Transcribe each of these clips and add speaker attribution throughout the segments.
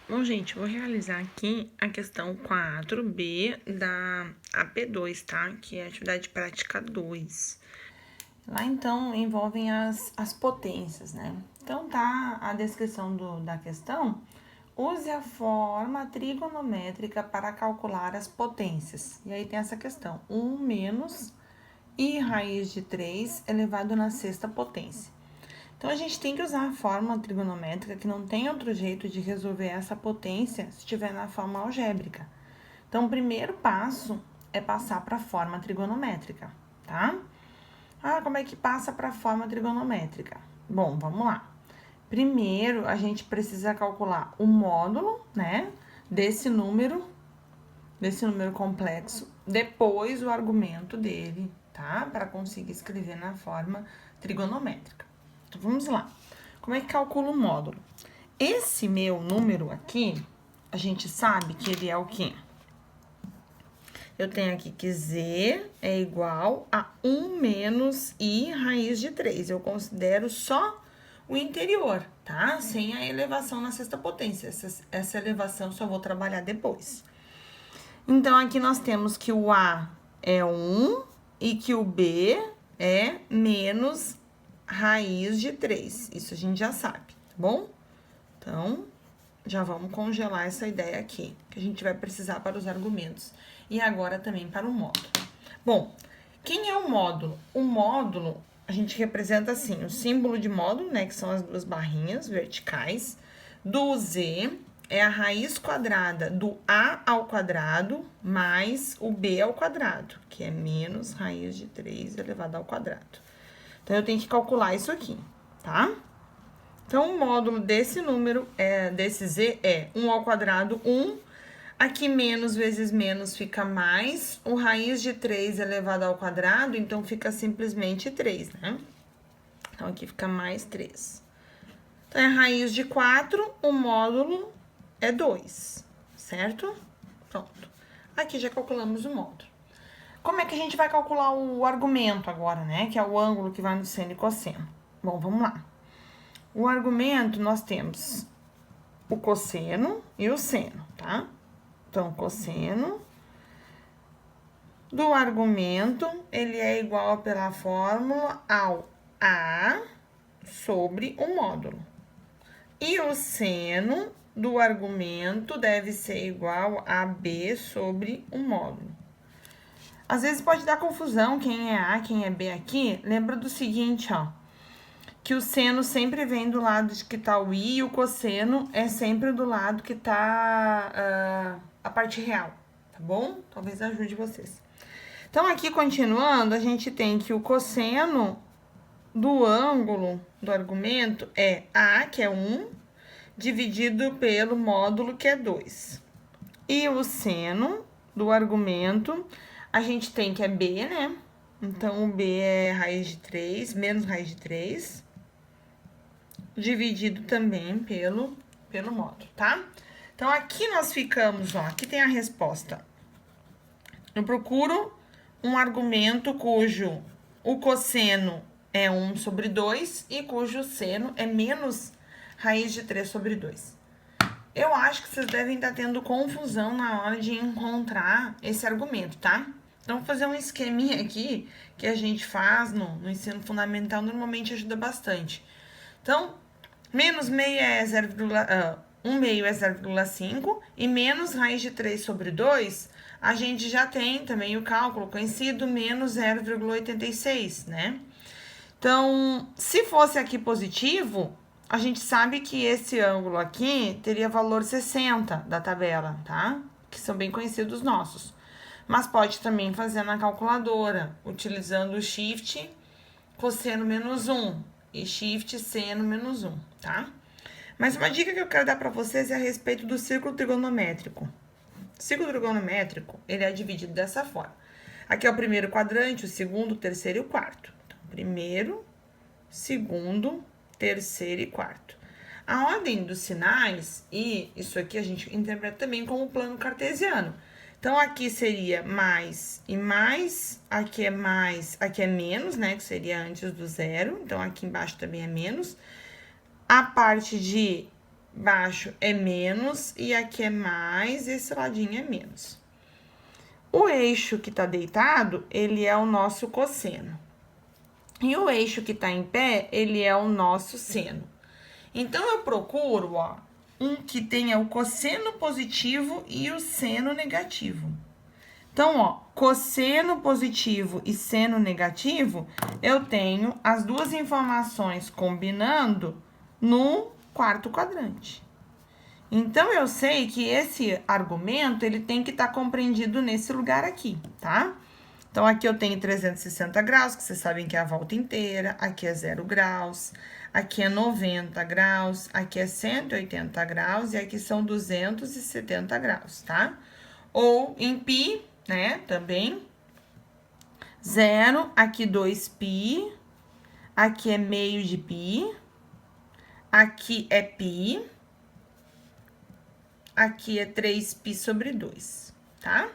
Speaker 1: Bom, gente, vou realizar aqui a questão 4B da AP2, tá? Que é a atividade prática 2. Lá, então, envolvem as potências, né? Então, tá a descrição da questão. Use a forma trigonométrica para calcular as potências. E aí tem essa questão. 1 menos i raiz de 3 elevado na sexta potência. Então, a gente tem que usar a fórmula trigonométrica, que não tem outro jeito de resolver essa potência se estiver na forma algébrica. Então, o primeiro passo é passar para a forma trigonométrica, tá? Como é que passa para a forma trigonométrica? Bom, vamos lá. Primeiro, a gente precisa calcular o módulo, né, desse número complexo, depois o argumento dele, tá? Para conseguir escrever na forma trigonométrica. Então, vamos lá. Como é que calcula o módulo? Esse meu número aqui, a gente sabe que ele é o quê? Eu tenho aqui que z é igual a 1 menos i raiz de 3. Eu considero só o interior, tá? Sem a elevação na sexta potência. Essa elevação só vou trabalhar depois. Então, aqui nós temos que o a é 1 e que o b é menos raiz de 3. Isso a gente já sabe, tá bom? Então, já vamos congelar essa ideia aqui, que a gente vai precisar para os argumentos. E agora também para o módulo. Bom, quem é o módulo? O módulo, a gente representa assim, o símbolo de módulo, né, que são as duas barrinhas verticais, do z é a raiz quadrada do a ao quadrado mais o b ao quadrado, que é menos raiz de 3 elevado ao quadrado. Então, eu tenho que calcular isso aqui, tá? Então, o módulo desse número, desse z, é 1 ao quadrado, 1. Aqui, menos vezes menos fica mais. O raiz de 3 elevado ao quadrado, então, fica simplesmente 3, né? Então, aqui fica mais 3. Então, é raiz de 4, o módulo é 2, certo? Pronto. Aqui já calculamos o módulo. Como é que a gente vai calcular o argumento agora, né? Que é o ângulo que vai no seno e cosseno. Bom, vamos lá. O argumento, nós temos o cosseno e o seno, tá? Então, cosseno do argumento, ele é igual pela fórmula ao A sobre o módulo. E o seno do argumento deve ser igual a B sobre o módulo. Às vezes pode dar confusão quem é A, quem é B aqui. Lembra do seguinte, ó. Que o seno sempre vem do lado de que tá o i e o cosseno é sempre do lado que tá a parte real, tá bom? Talvez ajude vocês. Então, aqui, continuando, a gente tem que o cosseno do ângulo do argumento é A, que é 1, dividido pelo módulo, que é 2. E o seno do argumento, a gente tem que é B, né? Então, o B é raiz de 3, menos raiz de 3, dividido também pelo módulo, tá? Então, aqui nós ficamos, ó, aqui tem a resposta. Eu procuro um argumento cujo o cosseno é 1 sobre 2 e cujo seno é menos raiz de 3 sobre 2. Eu acho que vocês devem estar tendo confusão na hora de encontrar esse argumento, tá? Então, vou fazer um esqueminha aqui que a gente faz no ensino fundamental, normalmente ajuda bastante. Então, menos meio é 1 meio é 0,5 e menos raiz de 3 sobre 2, a gente já tem também o cálculo conhecido, menos 0,86, né? Então, se fosse aqui positivo, a gente sabe que esse ângulo aqui teria valor 60 da tabela, tá? Que são bem conhecidos nossos. Mas pode também fazer na calculadora, utilizando o shift cosseno menos 1 e shift seno menos 1, tá? Mas uma dica que eu quero dar para vocês é a respeito do círculo trigonométrico. O círculo trigonométrico, ele é dividido dessa forma. Aqui é o primeiro quadrante, o segundo, o terceiro e o quarto. Então, primeiro, segundo, terceiro e quarto. A ordem dos sinais, e isso aqui a gente interpreta também como plano cartesiano. Então, aqui seria mais e mais, aqui é mais, aqui é menos, né, que seria antes do zero. Então, aqui embaixo também é menos. A parte de baixo é menos e aqui é mais, esse ladinho é menos. O eixo que tá deitado, ele é o nosso cosseno. E o eixo que tá em pé, ele é o nosso seno. Então, eu procuro, ó, um que tenha o cosseno positivo e o seno negativo. Então, ó, cosseno positivo e seno negativo, eu tenho as duas informações combinando no quarto quadrante. Então, eu sei que esse argumento, ele tem que estar compreendido nesse lugar aqui, tá? Então, aqui eu tenho 360 graus, que vocês sabem que é a volta inteira. Aqui é 0 graus. Aqui é 90 graus. Aqui é 180 graus. E aqui são 270 graus, tá? Ou em pi, né, também. 0, aqui 2π. Aqui é meio de pi. Aqui é pi. Aqui é 3π sobre 2, tá?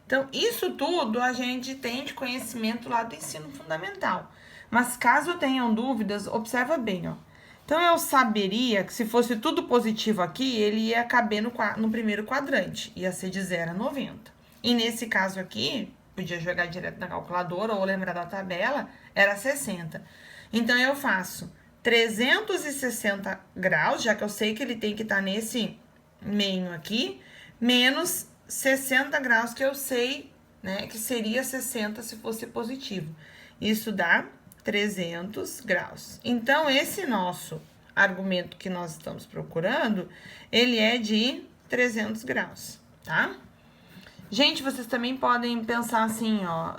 Speaker 1: Então, isso tudo a gente tem de conhecimento lá do ensino fundamental. Mas caso tenham dúvidas, observa bem, ó. Então, eu saberia que se fosse tudo positivo aqui, ele ia caber no primeiro quadrante. Ia ser de 0 a 90. E nesse caso aqui, podia jogar direto na calculadora ou lembrar da tabela, era 60. Então, eu faço 360 graus, já que eu sei que ele tem que estar nesse meio aqui, menos 60 graus, que eu sei, né, que seria 60 se fosse positivo. Isso dá 300 graus. Então, esse nosso argumento que nós estamos procurando, ele é de 300 graus, tá? Gente, vocês também podem pensar assim, ó,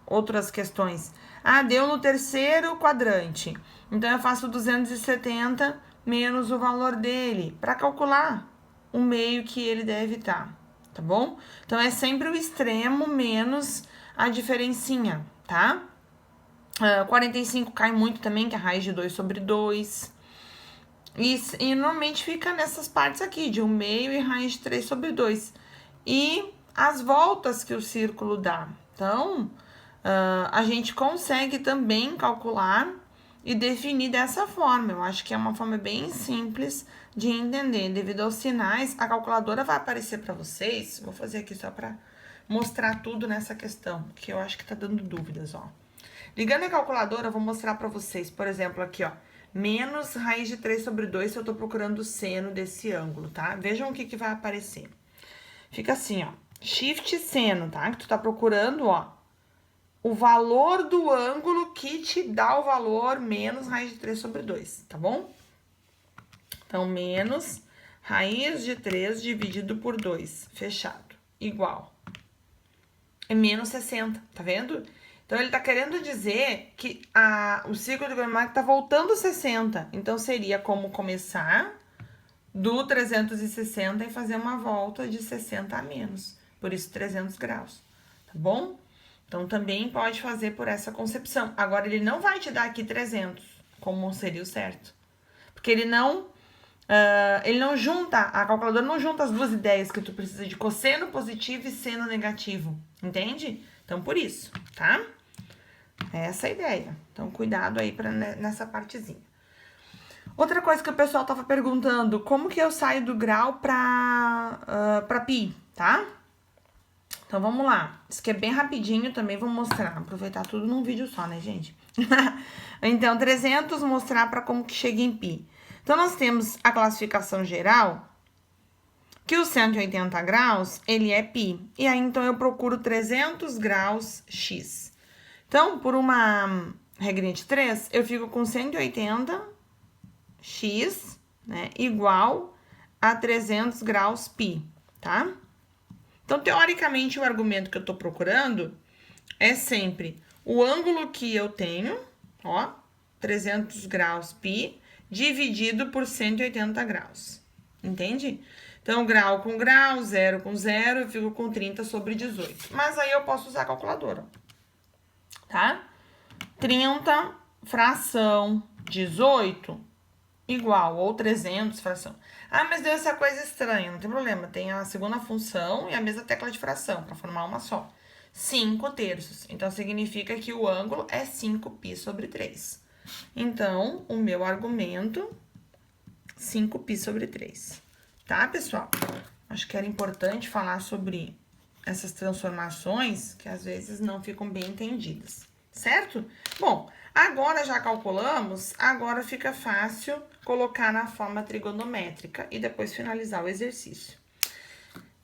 Speaker 1: outras questões. Ah, deu no terceiro quadrante. Então, eu faço 270 menos o valor dele, para calcular o meio que ele deve estar, tá bom? Então, é sempre o extremo menos a diferencinha, tá? 45 cai muito também, que é a raiz de 2 sobre 2. E normalmente fica nessas partes aqui, de 1/2 e raiz de 3 sobre 2. E as voltas que o círculo dá. Então, a gente consegue também calcular e definir dessa forma. Eu acho que é uma forma bem simples de entender. Devido aos sinais, a calculadora vai aparecer para vocês. Vou fazer aqui só para mostrar tudo nessa questão, que eu acho que tá dando dúvidas, ó. Ligando a calculadora, eu vou mostrar para vocês, por exemplo, aqui, ó, menos raiz de 3 sobre 2 se eu tô procurando o seno desse ângulo, tá? Vejam o que vai aparecer. Fica assim, ó, shift seno, tá? Que tu tá procurando, ó, o valor do ângulo que te dá o valor menos raiz de 3 sobre 2, tá bom? Então, menos raiz de 3 dividido por 2, fechado, igual. É menos 60, tá vendo? Então, ele tá querendo dizer que o ciclo trigonométrico tá voltando 60. Então, seria como começar do 360 e fazer uma volta de 60 a menos. Por isso, 300 graus, tá bom? Então, também pode fazer por essa concepção. Agora, ele não vai te dar aqui 300, como seria o certo. Porque ele não junta, a calculadora não junta as duas ideias que tu precisa de cosseno positivo e seno negativo, entende? Então, por isso, tá? É essa a ideia. Então, cuidado aí nessa partezinha. Outra coisa que o pessoal tava perguntando, como que eu saio do grau pra pi, tá? Então, vamos lá. Isso aqui é bem rapidinho, também vou mostrar. Aproveitar tudo num vídeo só, né, gente? Então, 300, mostrar para como que chega em pi. Então, nós temos a classificação geral, que o 180 graus, ele é pi. E aí, então, eu procuro 300 graus x. Então, por uma regrinha de 3, eu fico com 180x, né, igual a 300 graus pi, tá? Então, teoricamente, o argumento que eu tô procurando é sempre o ângulo que eu tenho, ó, 300 graus pi, dividido por 180 graus, entende? Então, grau com grau, 0 com 0, eu fico com 30 sobre 18. Mas aí eu posso usar a calculadora, tá? 30 fração 18 igual, ou 300 fração. Ah, mas deu essa coisa estranha, não tem problema. Tem a segunda função e a mesma tecla de fração, para formar uma só. 5 terços. Então, significa que o ângulo é 5π sobre 3. Então, o meu argumento 5π sobre 3. Tá, pessoal? Acho que era importante falar sobre essas transformações que às vezes não ficam bem entendidas, certo? Bom, agora já calculamos, agora fica fácil colocar na forma trigonométrica e depois finalizar o exercício.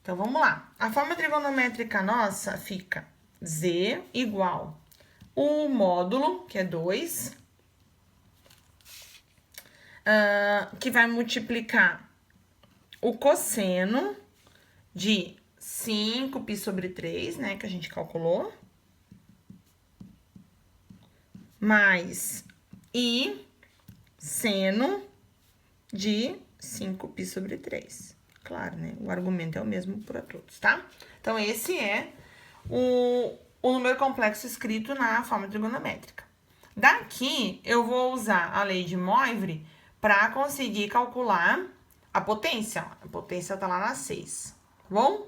Speaker 1: Então, vamos lá. A forma trigonométrica nossa fica z igual o módulo, que é 2, que vai multiplicar o cosseno de 5π sobre 3, né, que a gente calculou, mais i seno de 5π sobre 3. Claro, né, o argumento é o mesmo para todos, tá? Então, esse é o número complexo escrito na forma trigonométrica. Daqui, eu vou usar a lei de Moivre para conseguir calcular a potência. A potência tá lá na 6, tá bom?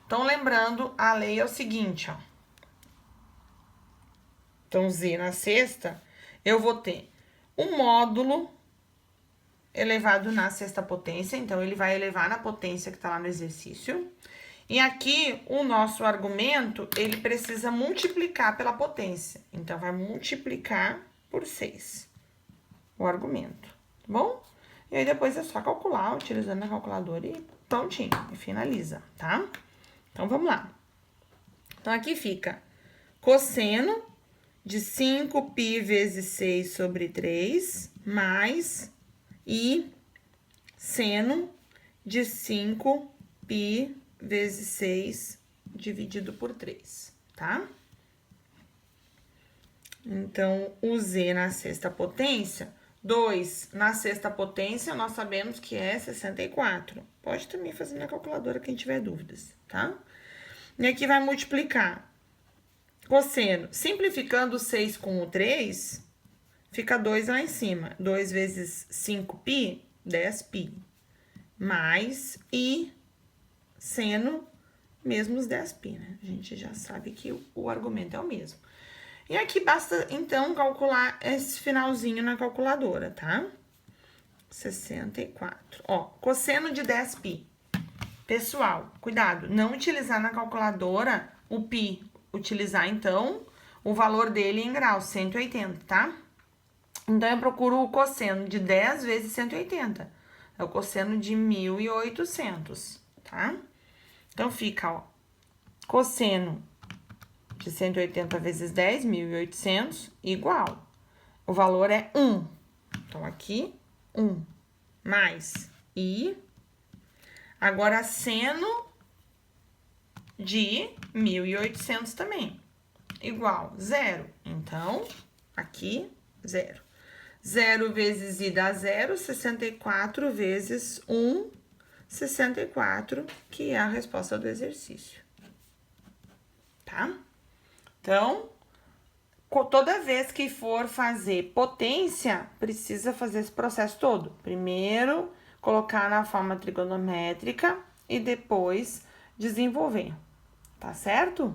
Speaker 1: Então, lembrando, a lei é o seguinte, ó. Então, z na sexta, eu vou ter um módulo elevado na sexta potência. Então, ele vai elevar na potência que tá lá no exercício. E aqui, o nosso argumento, ele precisa multiplicar pela potência. Então, vai multiplicar por 6 o argumento, tá bom? E aí, depois é só calcular, utilizando a calculadora e prontinho, e finaliza, tá? Então, vamos lá. Então, aqui fica cosseno de 5π vezes 6 sobre 3, mais i seno de 5π vezes 6 dividido por 3, tá? Então, o z na sexta potência, 2 na sexta potência, nós sabemos que é 64. Pode também fazer na calculadora quem tiver dúvidas, tá? E aqui vai multiplicar cosseno. Simplificando 6 com o 3, fica 2 lá em cima. 2 vezes 5π, 10π. Mais i seno, mesmos 10π, né? A gente já sabe que o argumento é o mesmo. E aqui basta, então, calcular esse finalzinho na calculadora, tá? 64. Ó, cosseno de 10π. Pessoal, cuidado, não utilizar na calculadora o π. Utilizar, então, o valor dele em graus, 180, tá? Então, eu procuro o cosseno de 10 vezes 180. É o cosseno de 1.800, tá? Então, fica, ó, cosseno de 180 vezes 10, 1.800, igual. O valor é 1. Então, aqui, 1. Mais i. Agora, seno de 1.800 também. Igual, 0. Então, aqui, 0. 0 vezes i dá 0, 64 vezes 1, 64, que é a resposta do exercício. Tá? Então, toda vez que for fazer potência, precisa fazer esse processo todo. Primeiro, colocar na forma trigonométrica e depois desenvolver. Tá certo?